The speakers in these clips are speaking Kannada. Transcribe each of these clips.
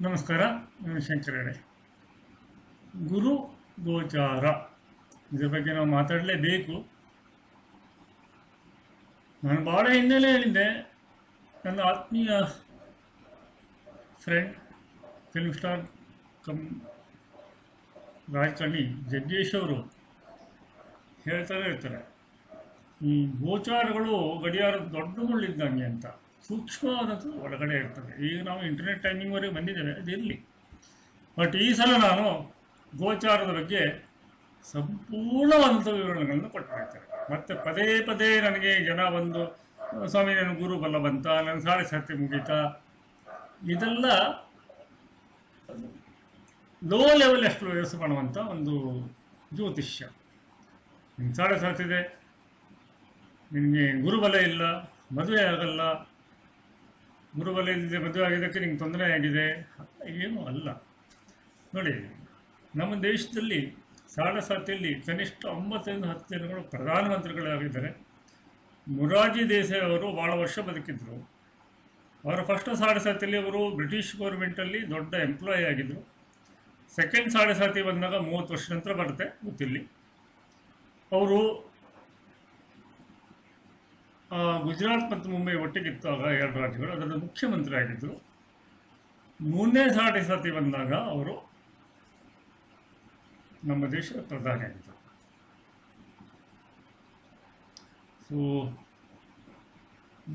ನಮಸ್ಕಾರ. ನಾನು ಶಂಕರ್ ಹೆಗಡೆ. ಗುರು ಗೋಚಾರ ಇದ್ರ ಬಗ್ಗೆ ನಾವು ಮಾತಾಡಲೇಬೇಕು. ನಾನು ಭಾಳ ಹಿನ್ನೆಲೆ ಹೇಳಿದ್ದೆ. ನನ್ನ ಆತ್ಮೀಯ ಫ್ರೆಂಡ್ ಫಿಲ್ಮ್ ಸ್ಟಾರ್ ಕಮ್ ರಾಜಕಾರಣಿ ಜಗ್ಗೇಶ್ ಅವರು ಹೇಳ್ತಾರೆ ಇರ್ತಾರೆ, ಈ ಗೋಚಾರಗಳು ಗಡಿಯಾರದ ದೊಡ್ಡ ಮುಳ್ಳಿದ್ದಂಗೆ ಅಂತ. ಸೂಕ್ಷ್ಮವಾದದ್ದು ಒಳಗಡೆ ಇರ್ತದೆ. ಈಗ ನಾವು ಇಂಟರ್ನೆಟ್ ಟೈಮಿಂಗ್ವರೆಗೆ ಬಂದಿದ್ದೇವೆ, ಅದಿರಲಿ. ಬಟ್ ಈ ಸಲ ನಾನು ಗೋಚಾರದ ಬಗ್ಗೆ ಸಂಪೂರ್ಣವಾದಂಥ ವಿವರಣೆಗಳನ್ನು ಕೊಟ್ಟಿರ್ತಾರೆ. ಮತ್ತು ಪದೇ ಪದೇ ನನಗೆ ಜನ ಬಂದು, ಸ್ವಾಮಿ ನನ್ನ ಗುರು ಬಲ ಬಂತ, ನನ್ನ ಸಾಡೆ ಸತ್ಯ ಮುಗೀತಾ, ಇದೆಲ್ಲ ಲೋ ಲೆವೆಲ್ ಎಕ್ಸ್ಪ್ಲೋರರ್ಸ್ ಮಾಡುವಂಥ ಒಂದು ಜ್ಯೋತಿಷ್ಯ. ನಿನ್ನ ಸಾಡೆ ಸಾತಿದೆ, ನಿನಗೆ ಗುರುಬಲ ಇಲ್ಲ, ಮದುವೆ ಆಗಲ್ಲ, ಗುರುಬಲ ಇಲ್ಲದೆ ಮದುವೆ ಆಗಿದ್ದಕ್ಕೆ ನಿಂಗೆ ತೊಂದರೆ ಆಗಿದೆ, ಏನೂ ಅಲ್ಲ. ನೋಡಿ, ನಮ್ಮ ದೇಶದಲ್ಲಿ ಸಾಡೆ ಸಾತಿಯಲ್ಲಿ ಕನಿಷ್ಠ 9-10 ಜನಗಳು ಪ್ರಧಾನಮಂತ್ರಿಗಳಾಗಿದ್ದಾರೆ. ಮೊರಾರ್ಜಿ ದೇಸಾಯಿ ಅವರು ಭಾಳ ವರ್ಷ ಬದುಕಿದ್ರು. ಅವರ ಫಸ್ಟ್ ಸಾಡೆ ಸಾತಿಯಲ್ಲಿ ಅವರು ಬ್ರಿಟಿಷ್ ಗೌರ್ಮೆಂಟಲ್ಲಿ ದೊಡ್ಡ ಎಂಪ್ಲಾಯಿ ಆಗಿದ್ದರು. ಸೆಕೆಂಡ್ ಸಾಡೆ ಸಾತಿ ಬಂದಾಗ 30 ವರ್ಷ ನಂತರ ಬರುತ್ತೆ ಗೊತ್ತಿಲ್ಲಿ. ಅವರು ಗುಜರಾತ್ ಮತ್ತು ಮುಂಬೈ ಒಟ್ಟಿಗಿತ್ತಾಗ 2 ರಾಜ್ಯಗಳು, ಅದರ ಮುಖ್ಯಮಂತ್ರಿ ಆಗಿದ್ದರು. 3ನೇ ಸಾಡೆ ಸಾತಿ ಬಂದಾಗ ಅವರು ನಮ್ಮ ದೇಶದ ಪ್ರಧಾನಿ ಆಗಿದ್ದರು. ಸೊ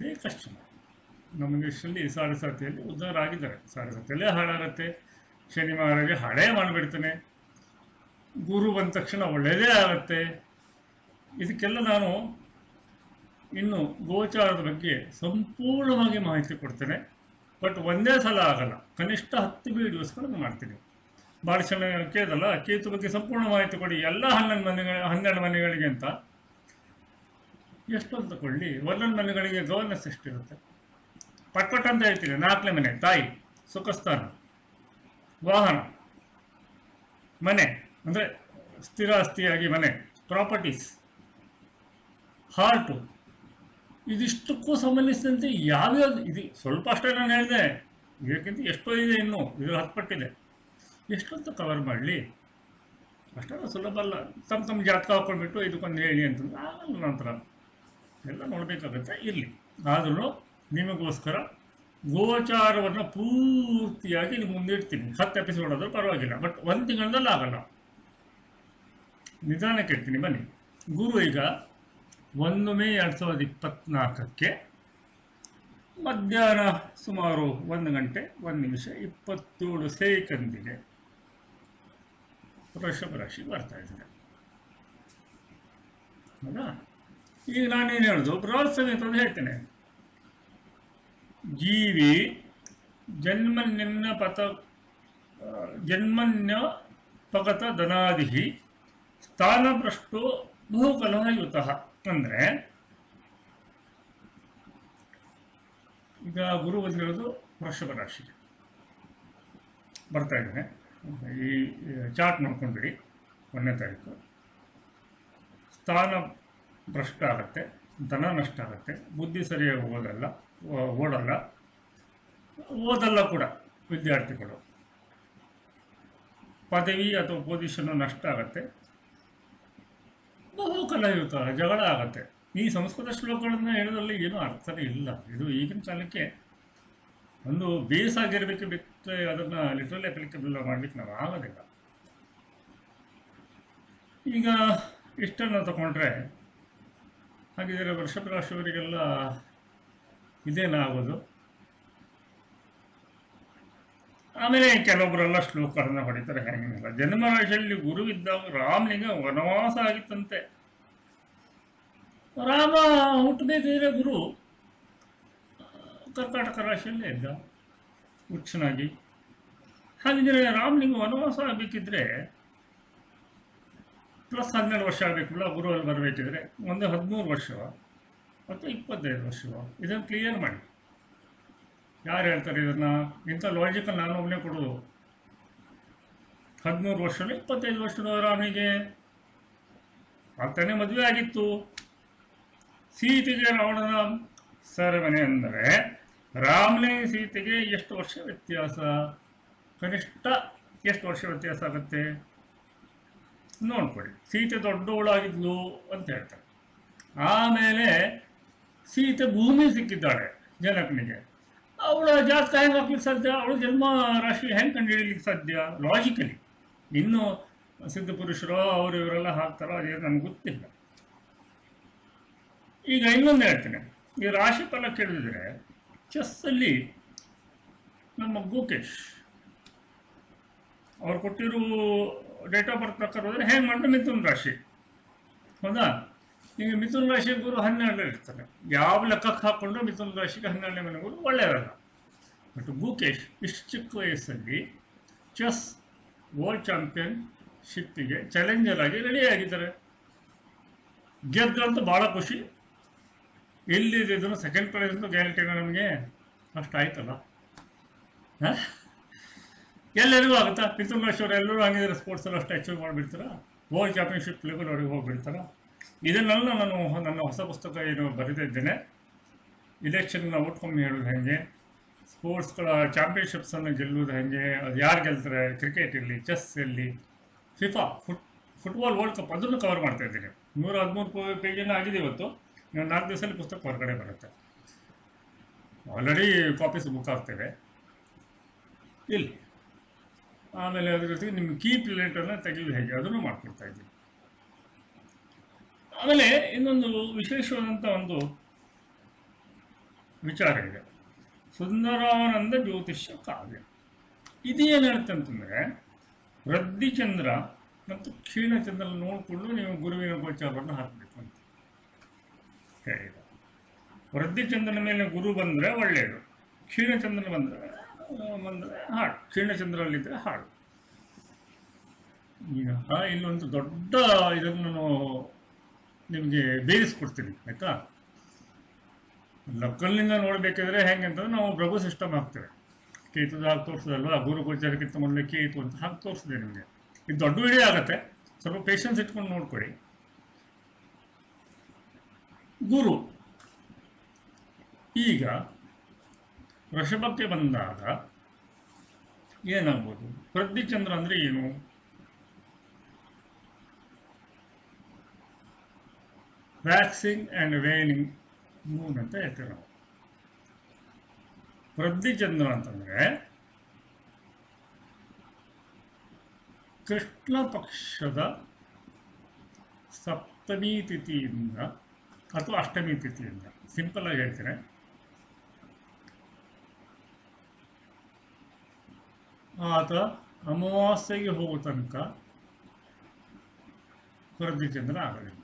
ಬೇಕಷ್ಟು ನಮ್ಮ ದೇಶದಲ್ಲಿ ಸಾಡೆ ಸಾತಿಯಲ್ಲಿ ಉದ್ಧಾರ ಆಗಿದ್ದಾರೆ. ಸಾಡೆ ಸಾತಿಯಲ್ಲೇ ಹಾಳಾಗತ್ತೆ. ಶನಿ ಮಹಾರಾಜ ಹಳೇ ಮಾಡಿಬಿಡ್ತಾನೆ. ಗುರು ಬಂದ ತಕ್ಷಣ ಒಳ್ಳೆಯದೇ ಆಗುತ್ತೆ. ಇದಕ್ಕೆಲ್ಲ ನಾನು ಇನ್ನು ಗೋಚಾರದ ಬಗ್ಗೆ ಸಂಪೂರ್ಣವಾಗಿ ಮಾಹಿತಿ ಕೊಡ್ತೇನೆ. ಬಟ್ ಒಂದೇ ಸಲ ಆಗಲ್ಲ, ಕನಿಷ್ಠ 10 ವೀಡಿಯೋಸ್ಗಳನ್ನು ಮಾಡ್ತೀನಿ. ಭಾಳ ಚೆನ್ನಾಗಿ ಕೇಳಿದಲ್ಲ, ಕೇತು ಬಗ್ಗೆ ಸಂಪೂರ್ಣ ಮಾಹಿತಿ ಕೊಡಿ ಎಲ್ಲ 12 ಮನೆಗಳಿಗೆ ಅಂತ. ಎಷ್ಟು ಅಂತ ಕೊಳ್ಳಿ, 11 ಮನೆಗಳಿಗೆ ಗವರ್ನೆನ್ಸ್ ಎಷ್ಟಿರುತ್ತೆ? ಪಟ್ಪಟ್ ಅಂತ ಹೇಳ್ತೀನಿ. 4ನೇ ಮನೆ ತಾಯಿ, ಸುಖಸ್ಥಾನ, ವಾಹನ, ಮನೆ ಅಂದರೆ ಸ್ಥಿರಾಸ್ತಿಯಾಗಿ ಮನೆ, ಪ್ರಾಪರ್ಟೀಸ್, ಹಾರ್ಟು, ಇದಿಷ್ಟಕ್ಕೂ ಸಂಬಂಧಿಸಿದಂತೆ ಯಾವ್ಯಾವ್ದು ಇದು ಸ್ವಲ್ಪ ಅಷ್ಟೇ ನಾನು ಹೇಳಿದೆ. ಇದಕ್ಕಿಂತ ಎಷ್ಟೋ ಇದೆ, ಇನ್ನೂ ಇದು 10 ಪಟ್ಟಿದೆ. ಎಷ್ಟೊಂತ ಕವರ್ ಮಾಡಲಿ? ಅಷ್ಟೆಲ್ಲ ಸುಲಭ ಅಲ್ಲ. ತಮ್ಮ ಜಾತಕ ಹಾಕ್ಕೊಂಡ್ಬಿಟ್ಟು ಇದಕ್ಕೊಂದು ಹೇಳಿ ಅಂತಂದ್ರೆ ಆಗಲ್ಲ. ನಂತರ ಎಲ್ಲ ನೋಡಬೇಕಾಗತ್ತೆ. ಇರಲಿ, ಆದರೂ ನಿಮಗೋಸ್ಕರ ಗೋಚಾರವನ್ನು ಪೂರ್ತಿಯಾಗಿ ನಿಮ್ಮ ಮುಂದೆ ಇಡ್ತೀನಿ. 10 ಎಪಿಸೋಡ್ ಆದರೂ ಪರವಾಗಿಲ್ಲ, ಬಟ್ 1 ತಿಂಗಳಲ್ಲಿ ಆಗಲ್ಲ. ನಿಧಾನಕ್ಕೆ ಇಡ್ತೀನಿ, ಬನ್ನಿ. ಗುರು ಈಗ 1 ಮೇ 2024 ಮಧ್ಯಾಹ್ನ ಸುಮಾರು 1 ಗಂಟೆ 1 ನಿಮಿಷ 27 ಸೆಕೆಂಡಿಗೆ ವೃಷಭ ರಾಶಿ ಬರ್ತಾ ಇದ್ದಾರೆ. ಹೌದಾ? ಈಗ ನಾನೇನು ಹೇಳೋದು ಬೃಹತ್ ಸಮೇತ ಅಂತ ಹೇಳ್ತೇನೆ. ಜೀವಿ ಜನ್ಮನ್ಯ ಪಗತ ಧನಾದಿ ಸ್ಥಾನಭ್ರಷ್ಟೋ ಬಹುಕಲಹಯುತಃ. ಅಂದರೆ ಈಗ ಗುರು ಬಂದಿರೋದು ವೃಷಭ ರಾಶಿಗೆ ಬರ್ತಾ ಇದ್ದಾನೆ. ಈ ಚಾರ್ಟ್ ನೋಡ್ಕೊಂಡ್ಬಿಡಿ. 1ನೇ ತಾರೀಕು ಸ್ಥಾನ ಭ್ರಷ್ಟ ಆಗುತ್ತೆ, ಧನ ನಷ್ಟ ಆಗುತ್ತೆ, ಬುದ್ಧಿ ಸರಿಯಾಗಿ ಓದಲ್ಲ ಕೂಡ ವಿದ್ಯಾರ್ಥಿಗಳು. ಪದವಿ ಅಥವಾ ಪೊಸಿಷನ್ನು ನಷ್ಟ ಆಗುತ್ತೆ, ಬಹು ಕಲಯುತ ಜಗಳ ಆಗತ್ತೆ. ಈ ಸಂಸ್ಕೃತ ಶ್ಲೋಕಗಳನ್ನು ಹೇಳೋದ್ರಲ್ಲಿ ಏನೂ ಅರ್ಥನೇ ಇಲ್ಲ. ಇದು ಈಗಿನ ಕಾಲಕ್ಕೆ ಒಂದು ಬೇಸ್ ಆಗಿರಬೇಕು, ಬಿಟ್ಟರೆ ಅದನ್ನು ಲಿಟ್ರಲಿ ಅಪ್ಲಿಕಬಲ್ ಮಾಡಲಿಕ್ಕೆ ನಾವು ಆಗೋದಿಲ್ಲ. ಈಗ ಇಷ್ಟನ್ನು ತಗೊಂಡ್ರೆ ಹಾಗಿದ್ರೆ ವೃಷಭ ರಾಶಿಯವರಿಗೆಲ್ಲ ಇದೇನಾಗೋದು? ಆಮೇಲೆ ಕೆಲವೊಬ್ಬರೆಲ್ಲ ಶ್ಲೋಕಗಳನ್ನು ಹೊಡಿತಾರೆ. ಹೆಂಗಿಲ್ಲ, ಜನ್ಮರಾಶಿಯಲ್ಲಿ ಗುರು ಇದ್ದಾಗ ರಾಮನಿಗೆ ವನವಾಸ ಆಗಿತ್ತಂತೆ. ರಾಮ ಹುಟ್ಟಬೇಕಿದ್ರೆ ಗುರು ಕರ್ಕಾಟಕ ರಾಶಿಯಲ್ಲೇ ಇದ್ದ ಹುಚ್ಚನಾಗಿ. ಹಾಗಿದ್ರೆ ರಾಮನಿಗೆ ವನವಾಸ ಆಗಬೇಕಿದ್ರೆ ಪ್ಲಸ್ 12 ವರ್ಷ ಆಗಬೇಕಲ್ಲ ಗುರು ಅಲ್ಲಿ ಬರಬೇಕಿದ್ರೆ. ಒಂದು 13 ವರ್ಷವ ಅಥವಾ 25 ವರ್ಷವ? ಇದನ್ನು ಕ್ಲಿಯರ್ ಮಾಡಿ. ಯಾರು ಹೇಳ್ತಾರೆ ಇದನ್ನು? ಇಂಥ ಲಾಜಿಕಲ್ ನಾನು ಒಬ್ಬನೇ ಕೊಡೋದು. 13 ವರ್ಷದ 25 ವರ್ಷದ ರಾಮನಿಗೆ ಆಗ್ತಾನೆ ಮದುವೆ ಆಗಿತ್ತು. ಸೀತೆಗೆ ರಾವಣನ ಸೆರೆಮನೆ ಅಂದರೆ ರಾಮನೇ ಸೀತೆಗೆ ಎಷ್ಟು ವರ್ಷ ವ್ಯತ್ಯಾಸ? ಕನಿಷ್ಠ ಎಷ್ಟು ವರ್ಷ ವ್ಯತ್ಯಾಸ ಆಗುತ್ತೆ ನೋಡ್ಕೊಳ್ಳಿ. ಸೀತೆ ದೊಡ್ಡವಳಾಗಿದ್ಲು ಅಂತ ಹೇಳ್ತಾರೆ. ಆಮೇಲೆ ಸೀತೆ ಭೂಮಿ ಸಿಕ್ಕಿದ್ದಾಳೆ ಜನಕನಿಗೆ. ಅವಳ ಜಾತಕ ಹೆಂಗೆ ಹಾಕ್ಲಿಕ್ಕೆ ಸಾಧ್ಯ? ಅವಳ ಜನ್ಮ ರಾಶಿ ಹೆಂಗೆ ಕಂಡು ಹಿಡಿಲಿಕ್ಕೆ ಸಾಧ್ಯ ಲಾಜಿಕಲಿ? ಇನ್ನು ಸಿದ್ಧ ಪುರುಷರು ಅವರು ಇವರೆಲ್ಲ ಹಾಕ್ತಾರೋ ಅದೇನು ನನಗೆ ಗೊತ್ತಿಲ್ಲ. ಈಗ ಇನ್ನೊಂದು ಹೇಳ್ತೇನೆ, ಈ ರಾಶಿ ಫಲ ಕೇಳಿದ್ರೆ ಚೆಸ್ಸಲ್ಲಿ ನಮ್ಮ ಗುಕೇಶ್ ಅವ್ರು ಕೊಟ್ಟಿರೋ ಡೇಟ್ ಆಫ್ ಬರ್ತ್ ಪ್ರಕಾರ ಹೋದರೆ ಹೆಂಗೆ ಮಾಡಿದ್ರೆ ಮಿಥುನ್ ರಾಶಿ, ಹೌದಾ? ಈಗ ಮಿಥುನ್ ರಾಶಿ ಗುರು 12 ಇರ್ತಾರೆ. ಯಾವ ಲೆಕ್ಕಕ್ಕೆ ಹಾಕ್ಕೊಂಡ್ರೆ ಮಿಥುನ್ ರಾಶಿಗೆ 12ನೇ ಮನೆ ಗುರು ಒಳ್ಳೆಯದಲ್ಲ. ಬಟ್ ಗುಕೇಶ್ ಇಷ್ಟು ಚಿಕ್ಕ ವಯಸ್ಸಲ್ಲಿ ಚೆಸ್ ವರ್ಲ್ಡ್ ಚಾಂಪಿಯನ್ಶಿಪ್ಪಿಗೆ ಚಾಲೆಂಜರ್ ಆಗಿ ರೆಡಿ ಆಗಿದ್ದಾರೆ. ಗೆದ್ದಂತೂ ಭಾಳ ಖುಷಿ. ಎಲ್ಲಿದ್ದು ಸೆಕೆಂಡ್ ಪ್ರೈಸ್ ಅಂತೂ ಗ್ಯಾರಂಟಿ ನಮಗೆ. ಅಷ್ಟು ಆಯ್ತಲ್ಲ, ಹಾಂ? ಎಲ್ಲರಿಗೂ ಆಗುತ್ತಾ? ಮಿಥುನ್ ರಾಶಿ ಅವರು ಎಲ್ಲರೂ ಹಂಗಿದ್ರೆ ಸ್ಪೋರ್ಟ್ಸಲ್ಲಿ ಅಷ್ಟು ಅಚೀವ್ ಮಾಡಿಬಿಡ್ತಾರ, ವರ್ಲ್ಡ್ ಚಾಂಪಿಯನ್ಶಿಪ್ ಲೆವೆಲ್ ಅವ್ರಿಗೆ ಹೋಗ್ಬಿಡ್ತಾರ. ಇದನ್ನೆಲ್ಲ ನಾನು ನನ್ನ ಹೊಸ ಪುಸ್ತಕ ಏನು ಬರೆದಿದ್ದೇನೆ, ಇಲೆಕ್ಷನ್ನ ಔಟ್ಕಮ್ ಹೇಳೋದು ಹೆಂಗೆ, ಸ್ಪೋರ್ಟ್ಸ್ಗಳ ಚಾಂಪಿಯನ್ಶಿಪ್ಸನ್ನು ಗೆಲ್ಲುವುದು ಹೆಂಗೆ, ಅದು ಯಾರು ಗೆಲ್ತಾರೆ, ಕ್ರಿಕೆಟ್ ಇರಲಿ, ಚೆಸ್ ಇರಲಿ, ಫಿಫಾ ಫುಟ್ಬಾಲ್ ವರ್ಲ್ಡ್ ಕಪ್, ಅದನ್ನು ಕವರ್ ಮಾಡ್ತಾ ಇದ್ದೀನಿ. 113 ಪೇಜನ್ನು ಆಗಿದೆ ಇವತ್ತು. ನಾನು 4 ದಿವಸದಲ್ಲಿ ಪುಸ್ತಕ ಹೊರಗಡೆ ಬರುತ್ತೆ. ಆಲ್ರೆಡಿ ಕಾಪೀಸ್ ಬುಕ್ ಆಗ್ತೇವೆ ಇಲ್ಲಿ. ಆಮೇಲೆ ಅದ್ರ ಜೊತೆಗೆ ನಿಮ್ಮ ಕೀ ಪ್ಲೇಟನ್ನು ತೆಗೆಯೋದು ಹೇಗೆ ಅದನ್ನು ಮಾಡ್ಕೊಡ್ತಾ ಇದ್ದೀನಿ. ಆಮೇಲೆ ಇನ್ನೊಂದು ವಿಶೇಷವಾದಂಥ ಒಂದು ವಿಚಾರ ಇದೆ, ಸುಂದರಾನಂದ ಜ್ಯೋತಿಷ್ಯ ಕಾವ್ಯ. ಇದೇನು ಹೇಳುತ್ತೆ ಅಂತಂದರೆ, ವೃದ್ಧಿಚಂದ್ರ ಮತ್ತು ಕ್ಷೀಣಚಂದ್ರ ನೋಡಿಕೊಂಡು ನೀವು ಗುರುವಿನ ಗೋಚಾರವನ್ನು ಹಾಕಬೇಕು ಅಂತ ಹೇಳಿದ. ವೃದ್ಧಿಚಂದ್ರನ ಮೇಲೆ ಗುರು ಬಂದರೆ ಒಳ್ಳೆಯದು, ಕ್ಷೀಣಚಂದ್ರನ ಬಂದರೆ ಹಾಳು, ಕ್ಷೀಣಚಂದ್ರಲ್ಲಿದ್ದರೆ ಹಾಳು. ಈಗ ಇಲ್ಲೊಂದು ದೊಡ್ಡ ಇದನ್ನು ನಾನು ನಿಮಗೆ ಬೇಯಿಸ್ಕೊಡ್ತೀನಿ ಆಯಿತಾ. ಲಕ್ಕಲ್ಲಿಂದ ನೋಡಬೇಕಾದ್ರೆ ಹೆಂಗೆ ಅಂತಂದ್ರೆ ನಾವು ಪ್ರಭು ಸಿಸ್ಟಮ್ ಹಾಕ್ತೇವೆ. ಕೇತುದು ಹಾಕಿ ತೋರಿಸೋದಲ್ವಾ, ಗುರು ಗೋಚಾರಕ್ಕಿಂತ ಮೊದಲೇ ಕೇತು ಅಂತ ಹಾಕಿ ತೋರಿಸಿದೆ ನಿಮಗೆ. ಇದು ದೊಡ್ಡ ವಿಡಿಯೋ ಆಗುತ್ತೆ, ಸ್ವಲ್ಪ ಪೇಷನ್ಸ್ ಇಟ್ಕೊಂಡು ನೋಡ್ಕೊಳ್ಳಿ. ಗುರು ಈಗ ವೃಷಭಕ್ಕೆ ಬಂದಾಗ ಏನಾಗ್ಬೋದು? ವೃದ್ಧಿಚಂದ್ರ ಅಂದರೆ ಏನು? ವ್ಯಾಕ್ಸಿಂಗ್ ಆ್ಯಂಡ್ ವೇನಿಂಗ್ ಮೂನ್ ಅಂತ ಹೇಳ್ತೇವೆ ನಾವು. ವೃದ್ಧಿಚಂದ್ರ ಅಂತಂದರೆ ಕೃಷ್ಣ ಪಕ್ಷದ ಸಪ್ತಮಿ ತಿಥಿಯಿಂದ ಅಥವಾ ಅಷ್ಟಮಿ ತಿಥಿಯಿಂದ, ಸಿಂಪಲ್ ಆಗಿ ಹೇಳ್ತೇನೆ, ಆತ ಅಮಾವಾಸ್ಯೆಗೆ ಹೋಗೋ ತನಕ ವೃದ್ಧಿಚಂದ್ರ ಆಗಲಿಲ್ಲ.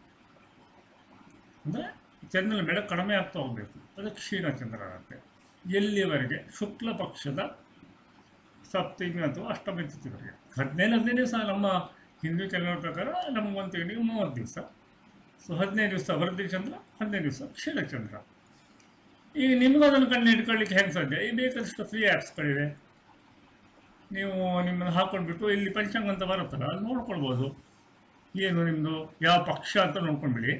ಅಂದರೆ ಚಂದ್ರನ ಬೆಳಕು ಕಡಿಮೆ ಆಗ್ತಾ ಹೋಗಬೇಕು, ಅದು ಕ್ಷೀಣಚಂದ್ರ ಆಗುತ್ತೆ. ಎಲ್ಲಿವರೆಗೆ? ಶುಕ್ಲ ಪಕ್ಷದ ಸಪ್ತಮಿ ಅಥವಾ ಅಷ್ಟಮಿ ತಿಥಿವರೆಗೆ. 15 ದಿವಸ ನಮ್ಮ ಹಿಂದೂ ಕ್ಯಾಲೆಂಡರ್ ಪ್ರಕಾರ ನಮಗೊಂದು ತಿಂಗಳಿಗೆ 30 ದಿವಸ. ಸೊ 15 ದಿವಸ ವೃದ್ಧಿಚಂದ್ರ, 15 ದಿವಸ ಕ್ಷೀಣಚಂದ್ರ. ಈಗ ನಿಮಗೂ ಅದನ್ನು ಕಂಡು ಹಿಡ್ಕೊಳ್ಳಿಕ್ಕೆ ಹೆಂಗೆ ಸಾಧ್ಯ? ಈ ಬೇಕಾದಷ್ಟು ಫ್ರೀ ಆ್ಯಪ್ಸ್ಗಳಿವೆ, ನೀವು ನಿಮ್ಮನ್ನು ಹಾಕ್ಕೊಂಡ್ಬಿಟ್ಟು ಇಲ್ಲಿ ಪಂಚಾಂಗ ಅಂತ ಬರುತ್ತಲ್ಲ, ಅದು ನೋಡ್ಕೊಳ್ಬೋದು. ಏನು ನಿಮ್ಮದು ಯಾವ ಪಕ್ಷ ಅಂತ ನೋಡ್ಕೊಂಡ್ಬಿಡಿ.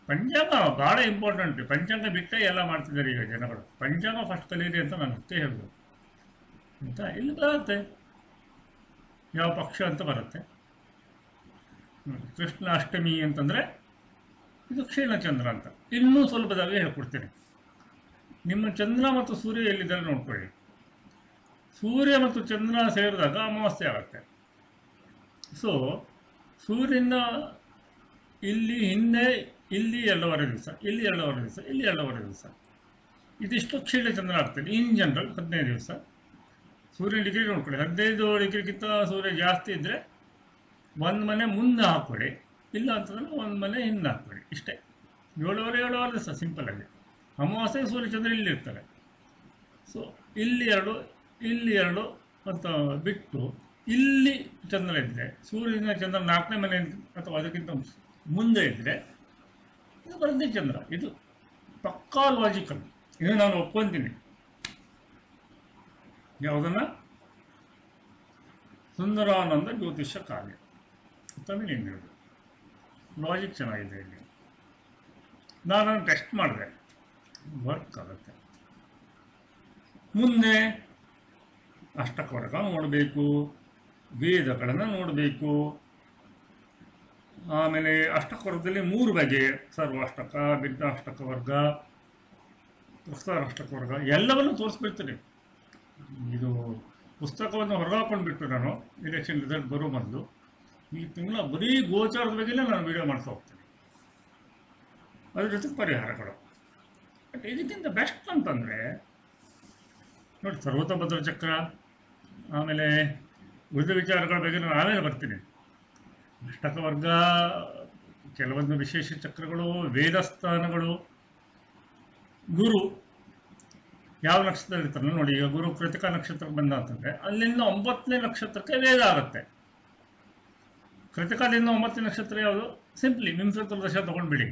ಪಂಚಾಂಗ ಭಾಳ ಇಂಪಾರ್ಟೆಂಟ್. ಪಂಚಾಂಗ ಬಿಟ್ಟೇ ಎಲ್ಲ ಮಾಡ್ತಿದ್ದಾರೆ ಈಗ ಜನಗಳು. ಪಂಚಾಂಗ ಫಸ್ಟ್ ಕಲೀರಿ ಅಂತ ನಾನು ಅಷ್ಟೇ ಹೇಳ್ಬೋದು ಆಯಿತಾ. ಇಲ್ಲಿ ಬರುತ್ತೆ ಯಾವ ಪಕ್ಷ ಅಂತ ಬರುತ್ತೆ. ಕೃಷ್ಣ ಅಷ್ಟಮಿ ಅಂತಂದರೆ ಇದು ಕ್ಷೀಣಚಂದ್ರ ಅಂತ. ಇನ್ನೂ ಸ್ವಲ್ಪದಾಗಿ ಹೇಳ್ಕೊಡ್ತೀನಿ. ನಿಮ್ಮ ಚಂದ್ರ ಮತ್ತು ಸೂರ್ಯ ಎಲ್ಲಿದ್ದಾರೆ ನೋಡ್ಕೊಳ್ಳಿ. ಸೂರ್ಯ ಮತ್ತು ಚಂದ್ರ ಸೇರಿದಾಗ ಅಮಾವಾಸ್ಯೆ ಆಗುತ್ತೆ. ಸೊ ಸೂರ್ಯನ ಇಲ್ಲಿ ಹಿಂದೆ ಇಲ್ಲಿ 2.5 ದಿವಸ, ಇಲ್ಲಿ 2.5 ದಿವಸ, ಇಲ್ಲಿ 2.5 ದಿವಸ, ಇದಿಷ್ಟು ಕ್ಷೀಣಚಂದ್ರ ಆಗ್ತದೆ. ಇನ್ ಜನರಲ್ 15 ದಿವಸ. ಸೂರ್ಯನ ಡಿಗ್ರಿ ನೋಡ್ಕೊಳ್ಳಿ. 15 ಡಿಗ್ರಿಗಿಂತ ಸೂರ್ಯ ಜಾಸ್ತಿ ಇದ್ದರೆ 1 ಮನೆ ಮುಂದೆ ಹಾಕ್ಕೊಳ್ಳಿ, ಇಲ್ಲ ಅಂತಂದರೆ 1 ಮನೆ ಹಿಂದೆ ಹಾಕ್ಕೊಳ್ಳಿ. ಇಷ್ಟೇ. 7.5 ದಿವಸ ಸಿಂಪಲ್ಲಾಗಿ. ಅಮಾವಾಸ್ಯೆ ಸೂರ್ಯಚಂದ್ರ ಇಲ್ಲಿರ್ತಾರೆ. ಸೊ ಇಲ್ಲಿ 2 ಅಂತ ಬಿಟ್ಟು ಇಲ್ಲಿ ಚಂದ್ರ ಇದ್ದರೆ, ಸೂರ್ಯನ ಚಂದ್ರ 4ನೇ ಮನೆ ಅಥವಾ ಅದಕ್ಕಿಂತ ಮುಂದೆ ಇದ್ದರೆ ಇದು ವೃದ್ಧಿಚಂದ್ರ. ಇದು ಪಕ್ಕಾ ಲಾಜಿಕಲ್. ಇದು ನಾನು ಒಪ್ಕೊಂತೀನಿ. ಯಾವುದನ್ನು? ಸುಂದರಾನಂದ ಜ್ಯೋತಿಷ್ಯ ಕಾವ್ಯ ತಮಿಳು ಹಿಂದಿರೋದು. ಲಾಜಿಕ್ ಚೆನ್ನಾಗಿದೆ ಇಲ್ಲಿ. ನಾನು ಟೆಸ್ಟ್ ಮಾಡಿದೆ, ವರ್ಕ್ ಆಗುತ್ತೆ. ಮುಂದೆ ಅಷ್ಟಕವರ್ಗ ನೋಡಬೇಕು, ವೇದಗಳನ್ನು ನೋಡಬೇಕು. ಆಮೇಲೆ ಅಷ್ಟಕವರ್ಗದಲ್ಲಿ 3 ಬಗೆ: ಸರ್ವಾಷ್ಟಕ, ಭಿನ್ನಾಷ್ಟಕ ವರ್ಗ, ಪ್ರಸ್ತಾರಾಷ್ಟಕ ವರ್ಗ, ಎಲ್ಲವನ್ನು ತೋರಿಸ್ಬಿಡ್ತೀನಿ. ಇದು ಪುಸ್ತಕವನ್ನು ಹೊರಗಾಕೊಂಡ್ಬಿಟ್ಟು ನಾನು ಎಲೆಕ್ಷನ್ ರಿಸಲ್ಟ್ ಬರೋ ಮೊದಲು ಈ ತಿಂಗಳ ಬರೀ ಗೋಚಾರದ ಬಗ್ಗೆನೇ ನಾನು ವಿಡಿಯೋ ಮಾಡ್ತಾ ಹೋಗ್ತೀನಿ, ಅದ್ರ ಜೊತೆಗೆ ಪರಿಹಾರಗಳು. ಬಟ್ ಇದಕ್ಕಿಂತ ಬೆಸ್ಟ್ ಅಂತಂದರೆ ನೋಡಿ, ಸರ್ವತೋಭದ್ರ ಚಕ್ರ, ಆಮೇಲೆ ಉಳಿದ ವಿಚಾರಗಳ ಬಗ್ಗೆ ನಾನು ಆಮೇಲೆ ಬರ್ತೀನಿ. ಅಷ್ಟಕ ವರ್ಗ, ಕೆಲವೊಂದು ವಿಶೇಷ ಚಕ್ರಗಳು, ವೇದಸ್ಥಾನಗಳು, ಗುರು ಯಾವ ನಕ್ಷತ್ರದಲ್ಲಿ ಇರ್ತಾರಲ್ಲ ನೋಡಿ. ಈಗ ಗುರು ಕೃತಿಕಾ ನಕ್ಷತ್ರಕ್ಕೆ ಬಂದ ಅಂತಂದರೆ ಅಲ್ಲಿಂದ 9ನೇ ನಕ್ಷತ್ರಕ್ಕೆ ವೇದ ಆಗುತ್ತೆ. ಕೃತಿಕಾದಿಂದ 9ನೇ ನಕ್ಷತ್ರ ಯಾವುದು? ಸಿಂಪ್ಲಿ ವಿಂಶೋತ್ತರದಶ ತೊಗೊಂಡ್ಬಿಡಿ.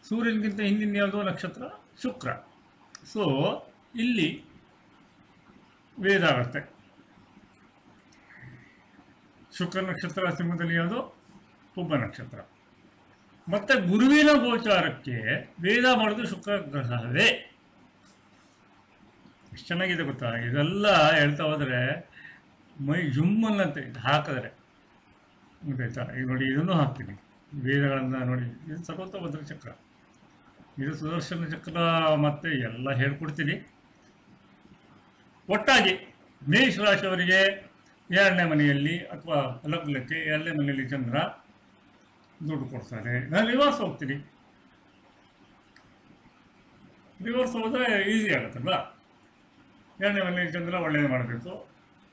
ಸೂರ್ಯನಿಗಿಂತ ಹಿಂದಿನ ಯಾವುದೋ ನಕ್ಷತ್ರ? ಶುಕ್ರ. ಸೊ ಇಲ್ಲಿ ವೇದ ಆಗುತ್ತೆ. ಶುಕ್ರ ನಕ್ಷತ್ರ ಸಿಂಹದಲ್ಲಿ ಯಾವುದು? ಪುಬ್ಬ ನಕ್ಷತ್ರ. ಮತ್ತೆ ಗುರುವಿನ ಗೋಚಾರಕ್ಕೆ ವೇದ ಮಾಡೋದು ಶುಕ್ರ ಗ್ರಹವೇ. ಎಷ್ಟು ಚೆನ್ನಾಗಿದೆ ಗೊತ್ತಾ? ಇದೆಲ್ಲ ಹೇಳ್ತಾ ಹೋದರೆ ಮೈ ಜುಮ್ಮನ್ನಂತೆ ಇದು ಹಾಕಿದ್ರೆ ಗೊತ್ತಾಯ್ತಾ? ಈಗ ನೋಡಿ, ಇದನ್ನು ಹಾಕ್ತೀನಿ, ವೇದಗಳನ್ನು ನೋಡಿ. ಇದು ಸರ್ವತೋಭದ್ರ ಚಕ್ರ, ಇದು ಸುದರ್ಶನ ಚಕ್ರ, ಮತ್ತೆ ಎಲ್ಲ ಹೇಳ್ಕೊಡ್ತೀನಿ. ಒಟ್ಟಾಗಿ ಮೇಷ ರಾಶಿಯವರಿಗೆ 2ನೇ ಮನೆಯಲ್ಲಿ ಅಥವಾ ಲಗ್ನಕ್ಕೆ 2ನೇ ಮನೆಯಲ್ಲಿ ಚಂದ್ರ ದುಡ್ಡು ಕೊಡ್ತಾರೆ. ನಾನು ರಿವರ್ಸ್ ಹೋಗ್ತೀನಿ. ರಿವರ್ಸ್ ಹೋದರೆ ಈಸಿ ಆಗುತ್ತಲ್ಲ. 2ನೇ ಮನೆಯಲ್ಲಿ ಚಂದ್ರ ಒಳ್ಳೆಯದು ಮಾಡಬೇಕು,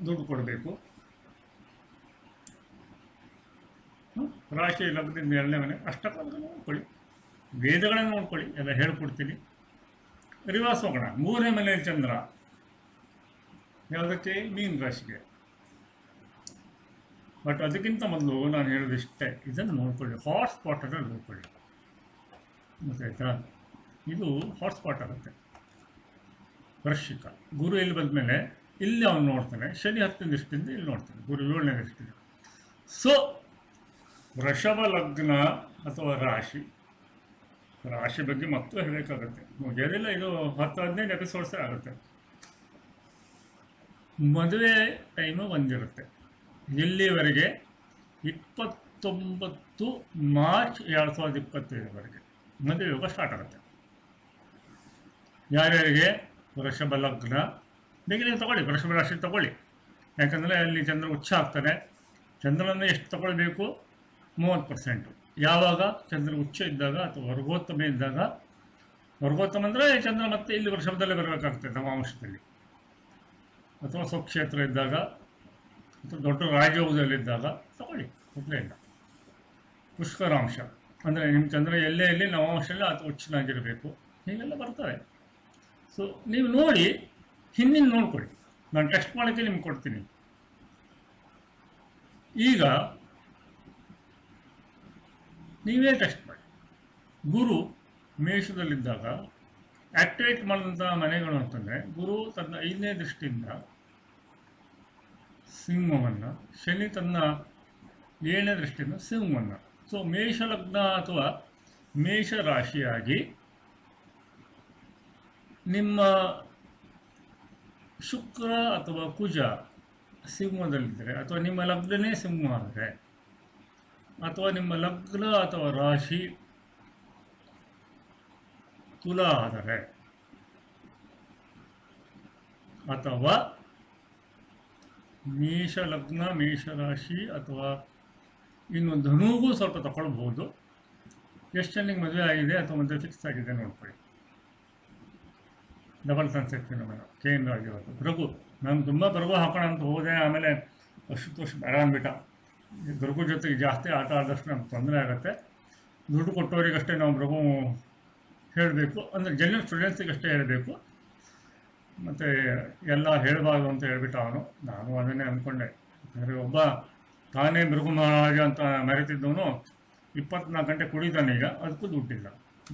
ದುಡ್ಡು ಕೊಡಬೇಕು. ರಾಶಿ ಲಗ್ನದಿಂದ 2ನೇ ಮನೆ, ಅಷ್ಟಕವರ್ಗ ನೋಡ್ಕೊಳ್ಳಿ, ವೇದಗಳನ್ನು ನೋಡ್ಕೊಳ್ಳಿ, ಎಲ್ಲ ಹೇಳ್ಕೊಡ್ತೀನಿ. ರಿವರ್ಸ್ ಹೋಗೋಣ. 3ನೇ ಮನೆಯಲ್ಲಿ ಚಂದ್ರ ಯಾವುದಕ್ಕೆ? ಮೀನ ರಾಶಿಗೆ. ಬಟ್ ಅದಕ್ಕಿಂತ ಮೊದಲು ನಾನು ಹೇಳೋದಿಷ್ಟೇ, ಇದನ್ನು ನೋಡ್ಕೊಳ್ಳಿ, ಹಾಟ್ಸ್ಪಾಟನ್ನು ನೋಡ್ಕೊಳ್ಳಿ. ಗೊತ್ತಾಯ್ತಾ? ಇದು ಹಾಟ್ಸ್ಪಾಟ್ ಆಗುತ್ತೆ. ವೃಶ್ಚಿಕ ಗುರು ಇಲ್ಲಿ ಬಂದಮೇಲೆ ಇಲ್ಲಿ ಅವನು ನೋಡ್ತಾನೆ, ಶನಿ 10ನೇ ದೃಷ್ಟಿಯಿಂದ ಇಲ್ಲಿ ನೋಡ್ತಾನೆ, ಗುರು 7ನೇ ದೃಷ್ಟಿಯಿಂದ. ಸೊ ವೃಷಭ ಲಗ್ನ ಅಥವಾ ರಾಶಿ ಬಗ್ಗೆ ಮತ್ತು ಹೇಳಬೇಕಾಗತ್ತೆ, ಮುಗಿಯೋದಿಲ್ಲ. ಇದು 10-15 ಎಪಿಸೋಡ್ಸೇ ಆಗುತ್ತೆ. ಮದುವೆ ಟೈಮು ಬಂದಿರುತ್ತೆ. ಇಲ್ಲಿವರೆಗೆ 29 ಮಾರ್ಚ್ 2025ವರೆಗೆ ಮದುವೆ ಯೋಗ ಸ್ಟಾರ್ಟ್ ಆಗುತ್ತೆ. ಯಾರ್ಯಾರಿಗೆ ವೃಷಭ ಲಗ್ನ ಬೇಗ ತಗೊಳ್ಳಿ, ವೃಷಭ ರಾಶಿ ತಗೊಳ್ಳಿ. ಯಾಕಂದರೆ ಅಲ್ಲಿ ಚಂದ್ರ ಉಚ್ಚ ಆಗ್ತಾನೆ. ಚಂದ್ರನನ್ನು ಎಷ್ಟು ತಗೊಳ್ಬೇಕು? 30%. ಯಾವಾಗ? ಚಂದ್ರ ಉಚ್ಚ ಇದ್ದಾಗ ಅಥವಾ ವರ್ಗೋತ್ತಮ ಇದ್ದಾಗ. ವರ್ಗೋತ್ತಮ ಅಂದರೆ ಚಂದ್ರ ಮತ್ತೆ ಇಲ್ಲಿ ವೃಷಭದಲ್ಲೇ ಬರಬೇಕಾಗ್ತದೆ ನವಾಂಶದಲ್ಲಿ, ಅಥವಾ ಸ್ವಕ್ಷೇತ್ರ ಇದ್ದಾಗ ಅಥವಾ ದೊಡ್ಡ ರಾಜಯೋಗದಲ್ಲಿದ್ದಾಗ ತಗೊಳ್ಳಿ, ತೊಂದರೆ ಇಲ್ಲ. ಪುಷ್ಕರಾಂಶ ಅಂದರೆ ನಿಮ್ಮ ಚಂದ್ರ ಎಲ್ಲೇ ಇಲ್ಲಿ ನವಾಂಶಲ್ಲ ಅಥವಾ ಉಚ್ಚನಾಗಿರಬೇಕು, ಹೀಗೆಲ್ಲ ಬರ್ತವೆ. ಸೊ ನೀವು ನೋಡಿ, ಹಿಂದಿನ ನೋಡ್ಕೊಳ್ಳಿ. ನಾನು ಟೆಸ್ಟ್ ಮಾಡೋಕ್ಕೆ ನಿಮ್ಗೆ ಕೊಡ್ತೀನಿ. ಈಗ ನೀವೇ ಟೆಸ್ಟ್ ಮಾಡಿ. ಗುರು ಮೇಷದಲ್ಲಿದ್ದಾಗ ಆಕ್ಟಿವೇಟ್ ಮಾಡಿದಂಥ ಮನೆಗಳು ಅಂತಂದರೆ, ಗುರು ತನ್ನ 5ನೇ ದೃಷ್ಟಿಯಿಂದ ಸಿಂಹವನ್ನು, ಶನಿ ತನ್ನ 7ನೇ ದೃಷ್ಟಿಯಿಂದ ಸಿಂಹವನ್ನು. ಸೊ ಮೇಷ ಲಗ್ನ ಅಥವಾ ಮೇಷ ರಾಶಿಯಾಗಿ ನಿಮ್ಮ ಶುಕ್ರ ಅಥವಾ ಕುಜ ಸಿಂಹದಲ್ಲಿದ್ದರೆ, ಅಥವಾ ನಿಮ್ಮ ಲಗ್ನನೇ ಸಿಂಹ ಆದರೆ, ಅಥವಾ ನಿಮ್ಮ ಲಗ್ನ ಅಥವಾ ರಾಶಿ ತುಲಾ ಆದರೆ, ಅಥವಾ ಮೇಷ ಲಗ್ನ ಮೇಷ ರಾಶಿ ಅಥವಾ ಇನ್ನು ಧನುಗೂ ಸ್ವಲ್ಪ ತಗೊಳ್ಬೋದು. ಎಷ್ಟು ಜನಕ್ಕೆ ಮದುವೆ ಆಗಿದೆ ಅಥವಾ ಮದುವೆ ಫಿಕ್ಸ್ ಆಗಿದೆ ನೋಡ್ಕೊಳ್ಳಿ. ಡಬಲ್ ಸನ್ಸೆಟ್ ಫಿನೋಮಿನ ಕೇಂದ್ರ ಆಗಿರೋದು. ಭೃಗು, ನಾನು ತುಂಬ ಭೃಗು ಹಾಕೋಣ ಅಂತ ಹೋದೆ, ಆಮೇಲೆ ಅಷ್ಟುತೋಷ ಬೇಡ ಅಂದ್ಬಿಟ್ಟ. ಭೃಗು ಜೊತೆಗೆ ಜಾಸ್ತಿ ಆಟ ಆದಷ್ಟು ನಮ್ಗೆ ತೊಂದರೆ ಆಗುತ್ತೆ. ದುಡ್ಡು ಕೊಟ್ಟವರಿಗಷ್ಟೇ ನಾವು ಭೃಗು ಹೇಳಬೇಕು, ಅಂದರೆ ಜೆನ್ಯೂನ್ ಸ್ಟೂಡೆಂಟ್ಸಿಗಷ್ಟೇ ಹೇಳಬೇಕು, ಮತ್ತು ಎಲ್ಲ ಹೇಳಬಾರ್ದು ಅಂತ ಹೇಳ್ಬಿಟ್ಟು ಅವನು. ನಾನು ಅದನ್ನೇ ಅಂದ್ಕೊಂಡೆ. ಅಂದರೆ ಒಬ್ಬ ತಾನೇ ಭೃಗು ಮಹಾರಾಜ ಅಂತ ಮೆರೆತಿದ್ದವನು 24 ಗಂಟೆ ಕುಡಿತಾನೆ. ಈಗ ಅದಕ್ಕೂ ದುಡ್ಡಿಲ್ಲ,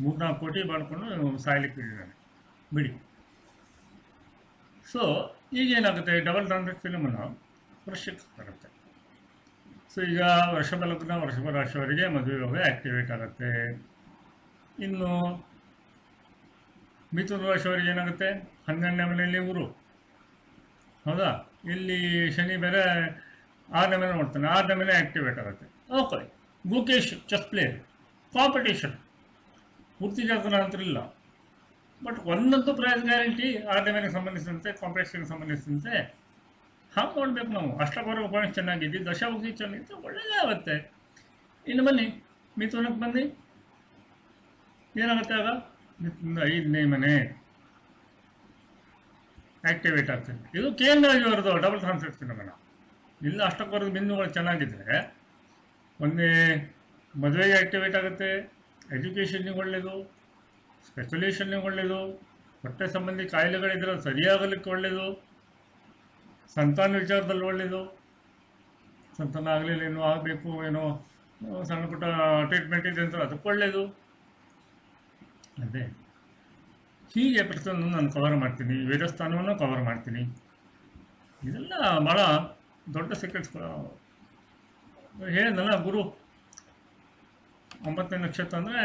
3-4 ಕೋಟಿ ಮಾಡ್ಕೊಂಡು ಸಾಯ್ಲಿಕ್ಕೆ ಬಿಟ್ಟಿದ್ದಾನೆ. ಬಿಡಿ. ಸೊ ಈಗೇನಾಗುತ್ತೆ, ಡಬಲ್ ಟ್ರಾನ್ಸೆಟ್ ಫಿಲಮನ್ನು ವೃಶ್ಚಿಕ ಬರುತ್ತೆ. ಸೊ ಈಗ ವೃಷಭ ಲಗ್ನ ವೃಷಭ ರಾಶಿಯವರಿಗೆ ಮದುವೆ ಯೋಗ ಆ್ಯಕ್ಟಿವೇಟ್ ಆಗುತ್ತೆ. ಇನ್ನು ಮಿಥುನ ರಾಶಿಯವರಿಗೆ ಏನಾಗುತ್ತೆ? 12ನೇ ಮನೆಯಲ್ಲಿ ಗುರು, ಹೌದಾ? ಇಲ್ಲಿ ಶನಿ ಬೇರೆ 6ನೇ ಮನೆ ನೋಡ್ತಾನೆ, 6ನೇ ಮನೆ ಆ್ಯಕ್ಟಿವೇಟ್ ಆಗುತ್ತೆ. Okay, Gukesh chess player, competition ಪೂರ್ತಿ ಜಾತಕ ನಂತರ ಇಲ್ಲ. ಬಟ್ ಒಂದಂತೂ ಪ್ರೈಸ್ ಗ್ಯಾರಂಟಿ 6ನೇ ಮನೆಗೆ ಸಂಬಂಧಿಸಿದಂತೆ, ಕಾಂಪಿಟೇಷನ್ಗೆ ಸಂಬಂಧಿಸಿದಂತೆ. ಹಾಗೆ ನೋಡ್ಬೇಕು ನಾವು. ಅಷ್ಟಪೂರ್ವ ಪಾಯಿಂಟ್ಸ್ ಚೆನ್ನಾಗಿದ್ದು, ದಶಾಭುಕ್ತಿ ಚೆನ್ನಾಗಿದ್ದು ಒಳ್ಳೆಯದೇ ಆಗುತ್ತೆ. ಇನ್ನು ಬನ್ನಿ ಮಿಥುನಕ್ಕೆ ಬನ್ನಿ, ಏನಾಗುತ್ತೆ ಆಗ? ಮಿಥುನ 5ನೇ ಮನೆ ಆ್ಯಕ್ಟಿವೇಟ್ ಆಗ್ತದೆ. ಇದು KN ರಾಜುವರದು ಡಬಲ್ ಟ್ರಾನ್ಸ್ಲೆಟ್ ಫಿನೋಮೆನ. ಇಲ್ಲ ಅಷ್ಟಪೂರ್ವದ ಬಿಂದುಗಳು ಚೆನ್ನಾಗಿದ್ದರೆ ಒಂದೇ ಮದುವೆಗೆ ಆ್ಯಕ್ಟಿವೇಟ್ ಆಗುತ್ತೆ, ಎಜುಕೇಷನ್ನಿಗೆ ಒಳ್ಳೆಯದು, ಸ್ಪೆಕ್ಯುಲೇಷನ್ನಿಗೆ ಒಳ್ಳೆಯದು, ಹೊಟ್ಟೆ ಸಂಬಂಧಿ ಕಾಯಿಲೆಗಳಿದ್ರೆ ಸರಿಯಾಗಲಿಕ್ಕೆ ಒಳ್ಳೆಯದು, ಸಂತಾನ ವಿಚಾರದಲ್ಲಿ ಒಳ್ಳೆಯದು. ಸಂತಾನ ಆಗಲಿಲ್ಲ, ಏನೋ ಆಗಬೇಕು, ಏನೋ ಸಣ್ಣ ಪುಟ್ಟ ಟ್ರೀಟ್ಮೆಂಟ್ ಇದೆ ಅಂತ ಅದಕ್ಕೆ ಒಳ್ಳೆಯದು. ಅದೇ ಹೀಗೆ ಪ್ರತಿಯೊಂದು ನಾನು ಕವರ್ ಮಾಡ್ತೀನಿ, ವೇದಸ್ಥಾನವನ್ನು ಕವರ್ ಮಾಡ್ತೀನಿ. ಇದೆಲ್ಲ ಭಾಳ ದೊಡ್ಡ ಸೀಕ್ರೆಟ್ಸ್ಗಳು. ಹೇಳಿದ್ನಲ್ಲ, ಗುರು 9ನೇ ನಕ್ಷತ್ರ ಅಂದರೆ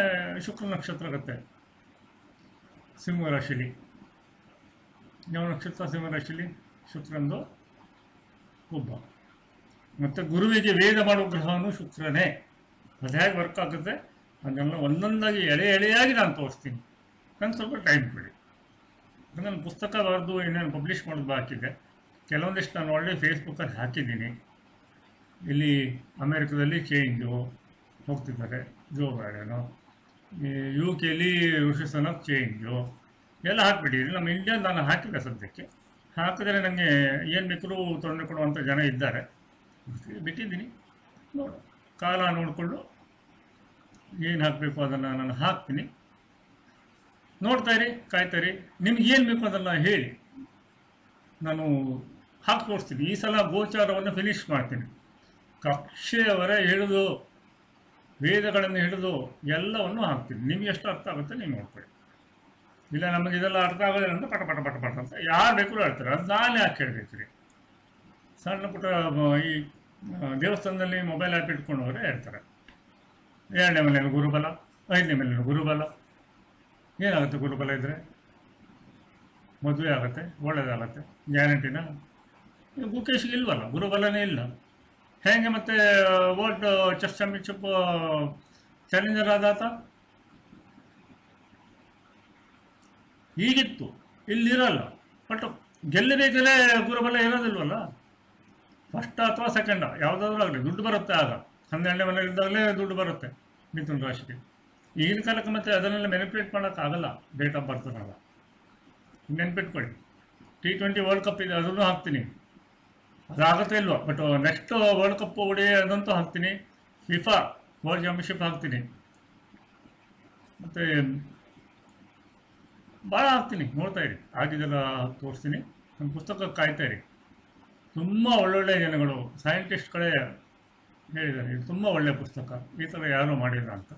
ಶುಕ್ರ ನಕ್ಷತ್ರ ಆಗುತ್ತೆ ಸಿಂಹ ರಾಶಿಲಿ. ಯಾವ ನಕ್ಷತ್ರ ಸಿಂಹ ರಾಶಿಲಿ? ಶುಕ್ರಂದು ಒಬ್ಬ. ಮತ್ತು ಗುರುವಿಗೆ ವೇದ ಮಾಡುವ ಗ್ರಹವನ್ನು ಶುಕ್ರನೇ. ಅದು ಹೇಗೆ ವರ್ಕ್ ಆಗುತ್ತೆ ಅದನ್ನೆಲ್ಲ ಒಂದೊಂದಾಗಿ ಎಳೆಯಾಗಿ ನಾನು ತೋರಿಸ್ತೀನಿ. ನಾನು ಸ್ವಲ್ಪ ಟೈಮ್ ಕೊಡಿ. ನನ್ನ ಪುಸ್ತಕ ಬರೆದು ಇನ್ನೇನು ಪಬ್ಲಿಷ್ ಮಾಡೋದು ಬಾಕಿದೆ. ಕೆಲವೊಂದಿಷ್ಟು ನಾನು ಒಳ್ಳೆ ಫೇಸ್ಬುಕ್ಕಲ್ಲಿ ಹಾಕಿದ್ದೀನಿ. ಇಲ್ಲಿ ಅಮೇರಿಕದಲ್ಲಿ ಚೇಂಜು ಹೋಗ್ತಿದ್ದಾರೆ, ಜೋ ಬೈಡನು. UK ಋಷಿಸನಕ್ಕೆ ಚೇಂಜು ಎಲ್ಲ ಹಾಕಿಬಿಟ್ಟಿದ್ದೀನಿ. ನಮ್ಮ ಇಂಡಿಯಾ ನಾನು ಹಾಕಿಲ್ಲ ಸದ್ಯಕ್ಕೆ. ಹಾಕಿದ್ರೆ ನನಗೆ ಏನು ಬೇಕಾದ್ರೂ ತೊಂದರೆ ಕೊಡುವಂಥ ಜನ ಇದ್ದಾರೆ, ಬಿಟ್ಟಿದ್ದೀನಿ. ನೋಡು, ಕಾಲ ನೋಡಿಕೊಂಡು ಏನು ಹಾಕಬೇಕು ಅದನ್ನು ನಾನು ಹಾಕ್ತೀನಿ. ನೋಡ್ತಾಯಿರಿ, ಕಾಯ್ತಾಯಿರಿ. ನಿಮ್ಗೆ ಏನು ಬೇಕು ಅದನ್ನು ಹೇಳಿ, ನಾನು ಹಾಕಿ ತೋರಿಸ್ತೀನಿ. ಈ ಸಲ ಗೋಚಾರವನ್ನು ಫಿನಿಷ್ ಮಾಡ್ತೀನಿ. ಕಕ್ಷೆಯವರ ಹಿಡಿದು ವೇದಗಳನ್ನು ಹಿಡಿದು ಎಲ್ಲವನ್ನು ಹಾಕ್ತೀನಿ. ನಿಮ್ಗೆ ಎಷ್ಟು ಅರ್ಥ ಆಗುತ್ತೆ ನೀವು ನೋಡ್ಕೊಳ್ಳಿ. ಇಲ್ಲ ನಮಗೆ ಇದೆಲ್ಲ ಅರ್ಥ ಆಗೋದಿಲ್ಲ ಅಂತ ಪಟ ಪಟ ಪಟ ಪಟ ಅಂತ ಯಾರು ಬೇಕಾದ್ರೂ ಹೇಳ್ತಾರೆ. ಅದು ನಾನೇ ಯಾಕೆ ಹೇಳಬೇಕು ರೀ? ಸಣ್ಣ ಪುಟ್ಟ ಈ ದೇವಸ್ಥಾನದಲ್ಲಿ ಮೊಬೈಲ್ ಆ್ಯಪ್ ಇಟ್ಕೊಂಡವರೇ ಹೇಳ್ತಾರೆ, 2ನೇ ಮನೆಯಲ್ಲಿ ಗುರುಬಲ, 5ನೇ ಮನೆಯಲ್ಲಿ ಗುರುಬಲ. ಏನಾಗುತ್ತೆ ಗುರುಬಲ ಇದ್ದರೆ? ಮದುವೆ ಆಗುತ್ತೆ, ಒಳ್ಳೆಯದಾಗತ್ತೆ, ಗ್ಯಾರಂಟಿನ? ಗುಕೇಶ್ಗೆ ಇಲ್ವಲ್ಲ, ಗುರುಬಲನೇ ಇಲ್ಲ. ಹೇಗೆ ಮತ್ತೆ ವರ್ಲ್ಡ್ ಚೆಸ್ ಚಾಂಪಿಯನ್ಶಿಪ್ ಚಾಲೆಂಜರ್ ಆದಾತ? ಈಗಿತ್ತು, ಇಲ್ಲಿರಲ್ಲ. ಬಟ್ ಗೆಲ್ಲಬೇಕಲೇ ಗುರುಬಲ ಇರೋದಿಲ್ವಲ್ಲ. ಫಸ್ಟ್ ಅಥವಾ ಸೆಕೆಂಡ ಯಾವುದಾದ್ರೂ ಆಗಲಿ ದುಡ್ಡು ಬರುತ್ತೆ. ಆಗ 12ನೇ ಮನೆಯಲ್ಲಿದ್ದಾಗಲೇ ದುಡ್ಡು ಬರುತ್ತೆ ಮಿಥುನ ರಾಶಿಗೆ. ಈಗಿನ ಕಾಲಕ್ಕೆ ಮತ್ತೆ ಅದನ್ನೆಲ್ಲ ಮ್ಯಾನಿಪುಲೇಟ್ ಮಾಡೋಕ್ಕಾಗಲ್ಲ, ಡೇಟ್ ಆಫ್ ಬರ್ತನಲ್ಲ. ನೆನ್ಪಿಟ್ಕೊಳ್ಳಿ, T20 ವರ್ಲ್ಡ್ ಕಪ್ ಇದೆ, ಅದನ್ನು ಹಾಕ್ತೀನಿ. ಅದಾಗುತ್ತೆ ಇಲ್ವ? ಬಟ್ ನೆಕ್ಸ್ಟ್ ವರ್ಲ್ಡ್ ಕಪ್ ಅದಂತೂ ಹಾಕ್ತೀನಿ. FIFA ವರ್ಲ್ಡ್ ಚಾಂಪಿಯನ್ಶಿಪ್ ಹಾಕ್ತೀನಿ. ಮತ್ತು ಭಾಳ ಹಾಕ್ತೀನಿ. ನೋಡ್ತಾಯಿರಿ, ಆಗಿದೆಲ್ಲ ತೋರಿಸ್ತೀನಿ. ನನ್ನ ಪುಸ್ತಕ ಕಾಯ್ತಾಯಿರಿ. ತುಂಬ ಒಳ್ಳೊಳ್ಳೆ ಜನಗಳು, ಸೈಂಟಿಸ್ಟ್ಗಳೇ ಹೇಳಿದ್ದಾರೆ, ಇದು ತುಂಬ ಒಳ್ಳೆಯ ಪುಸ್ತಕ, ಈ ಥರ ಯಾರೂ ಮಾಡಿಲ್ಲ ಅಂತ.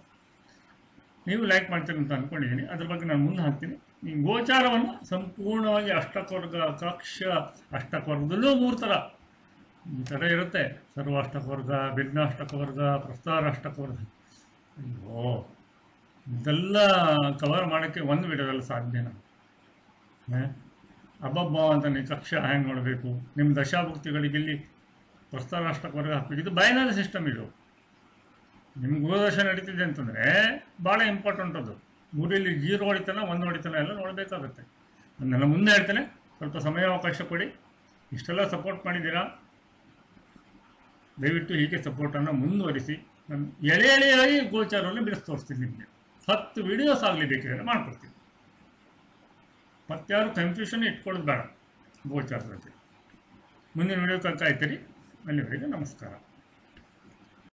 ನೀವು ಲೈಕ್ ಮಾಡ್ತೀರಿ ಅಂತ ಅಂದ್ಕೊಂಡಿದ್ದೀನಿ. ಅದ್ರ ಬಗ್ಗೆ ನಾನು ಮುಂದೆ ಹಾಕ್ತೀನಿ. ಈ ಗೋಚಾರವನ್ನು ಸಂಪೂರ್ಣವಾಗಿ ಅಷ್ಟಕವರ್ಗ, ಕಕ್ಷ ಅಷ್ಟಕವರ್ಗದಲ್ಲೂ 3 ಥರ ಈ ಥರ ಇರುತ್ತೆ. ಸರ್ವಾಷ್ಟಕವರ್ಗ, ಭಿನ್ನಾಷ್ಟಕವರ್ಗ, ಪ್ರಸ್ತಾರ ಅಷ್ಟಕವರ್ಗ. ಅಯ್ಯೋ, ಇದೆಲ್ಲ ಕವರ್ ಮಾಡೋಕ್ಕೆ ಒಂದು ವಿಡಿಯೋದಲ್ಲಿ ಸಾಧ್ಯನಾ? ಅಬ್ಬಬ್ಬ ಅಂತ ನೀವು ಕಕ್ಷ ಹ್ಯಾಂಗೆ ನೋಡಬೇಕು, ನಿಮ್ಮ ದಶಾಭುಕ್ತಿಗಳಿಗೆ ಇಲ್ಲಿ ಪ್ರಸ್ತಾರಾಷ್ಟಕವರ್ಗ ಹಾಕಬೇಕು. ಇದು ಬೈನರಿ ಸಿಸ್ಟಮ್. ಇದು ನಿಮ್ಮ ಗುರುದಶ ನಡೀತಿದೆ ಅಂತಂದರೆ ಭಾಳ ಇಂಪಾರ್ಟೆಂಟ್. ಅದು ಗುರಿಯಲ್ಲಿ 0 ಹೊಡಿತಾನ 1 ಹೊಡಿತಾನ ಎಲ್ಲ ನೋಡಬೇಕಾಗುತ್ತೆ. ಅದನ್ನೆಲ್ಲ ಮುಂದೆ ಹೇಳ್ತೇನೆ. ಸ್ವಲ್ಪ ಸಮಯಾವಕಾಶ ಕೊಡಿ. ಇಷ್ಟೆಲ್ಲ ಸಪೋರ್ಟ್ ಮಾಡಿದ್ದೀರಾ, ದಯವಿಟ್ಟು ಹೀಗೆ ಸಪೋರ್ಟನ್ನು ಮುಂದುವರಿಸಿ. ನಾನು ಎಳೆಯಾಗಿ ಗೋಚಾರವನ್ನು ಬಿಡಿಸಿ ತೋರಿಸ್ತೀನಿ. ನಿಮಗೆ 10 ವಿಡಿಯೋಸ್ ಆಗಲಿ ಬೇಕಿದ್ರೆ ಮಾಡ್ಕೊಡ್ತೀನಿ. ಮತ್ತಾರು ಕನ್ಫ್ಯೂಷನ್ ಇಟ್ಕೊಳ್ಳೋದು ಬೇಡ ಗೋಚಾರದ ಬಗ್ಗೆ. ಮುಂದಿನ ವಿಡಿಯೋಕ್ಕೆ ಕಾಯ್ತೀರಿ. ಅಲ್ಲಿವರೆಗೆ ನಮಸ್ಕಾರ.